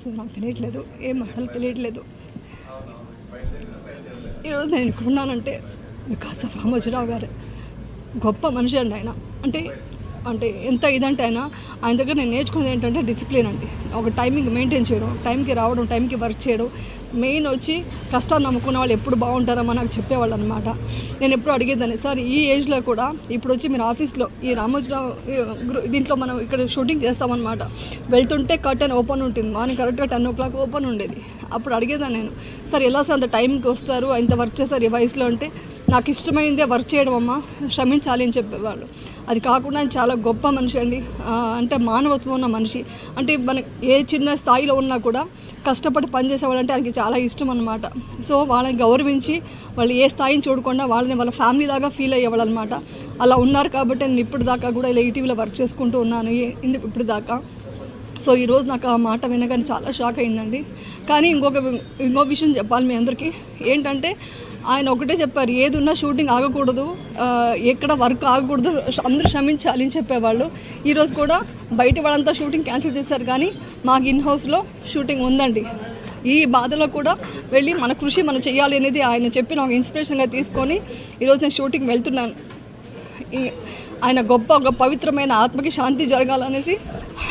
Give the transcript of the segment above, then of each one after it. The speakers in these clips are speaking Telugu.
సో నాకు తెలియట్లేదు, ఏం మాటలు తెలియట్లేదు. ఈరోజు నేను ఇక్కడ ఉన్నానంటే బికాస్ ఆఫ్ రామోజీరావు గారు. గొప్ప మనిషి అండి ఆయన. అంటే అంటే ఎంత ఇదంటే ఆయన దగ్గర నేను నేర్చుకున్నది ఏంటంటే డిసిప్లిన్ అండి. ఒక టైమింగ్ మెయింటైన్ చేయడం, టైంకి రావడం, టైంకి వర్క్ చేయడం. మెయిన్ వచ్చి కష్టాన్ని నమ్ముకున్న వాళ్ళు ఎప్పుడు బాగుంటారో నాకు చెప్పేవాళ్ళు అనమాట. నేను ఎప్పుడు అడిగేదాన్ని, సార్ ఈ ఏజ్లో కూడా ఇప్పుడు వచ్చి మీరు ఆఫీస్లో ఈ రామోజీరావు దీంట్లో మనం ఇక్కడ షూటింగ్ చేస్తామన్నమాట. వెళ్తుంటే కర్టెన్ ఓపెన్ ఉంటుంది, మార్నింగ్ కరెక్ట్గా 10 o'clock ఓపెన్ ఉండేది. అప్పుడు అడిగేదాన్ని నేను, సార్ ఎలా సార్ అంత టైంకి వస్తారు, ఇంత వర్క్ చేస్తారు ఈ వయసులో అంటే, నాకు ఇష్టమైందే వర్క్ చేయడం అమ్మ, శ్రమించాలి అని చెప్పేవాళ్ళు. అది కాకుండా ఆయన చాలా గొప్ప మనిషి అండి. అంటే మానవత్వం ఉన్న మనిషి. అంటే మనకి ఏ చిన్న స్థాయిలో ఉన్నా కూడా కష్టపడి పనిచేసేవాళ్ళంటే ఆయనకి చాలా ఇష్టం అనమాట. సో వాళ్ళని గౌరవించి వాళ్ళు ఏ స్థాయిని చూడకుండా వాళ్ళని వాళ్ళ ఫ్యామిలీ లాగా ఫీల్ అయ్యేవాళ్ళు అనమాట. అలా ఉన్నారు కాబట్టి నేను ఇప్పుడు దాకా కూడా ఇలా ఈటీవీలో వర్క్ చేసుకుంటూ ఉన్నాను ఇప్పుడు దాకా. సో ఈరోజు నాకు ఆ మాట వినగానే చాలా షాక్ అయిందండి. కానీ ఇంకో విషయం చెప్పాలి మీ అందరికీ ఏంటంటే, ఆయన ఒకటే చెప్పారు, ఏది ఉన్నా షూటింగ్ ఆగకూడదు, ఎక్కడ వర్క్ ఆగకూడదు, అందరూ క్షమించాలి అని చెప్పేవాళ్ళు. ఈరోజు కూడా బయట వాళ్ళంతా షూటింగ్ క్యాన్సిల్ చేశారు, కానీ మాకు ఇన్ హౌస్లో షూటింగ్ ఉందండి. ఈ బాధలో కూడా వెళ్ళి మన కృషి మనం చేయాలి అనేది ఆయన చెప్పి నాకు ఇన్స్పిరేషన్గా తీసుకొని ఈరోజు నేను షూటింగ్ వెళ్తున్నాను. ఆయన గొప్ప పవిత్రమైన ఆత్మకి శాంతి జరగాలనేసి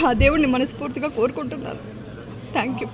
ఆ దేవుడిని మనస్ఫూర్తిగా కోరుకుంటున్నాను. Thank you.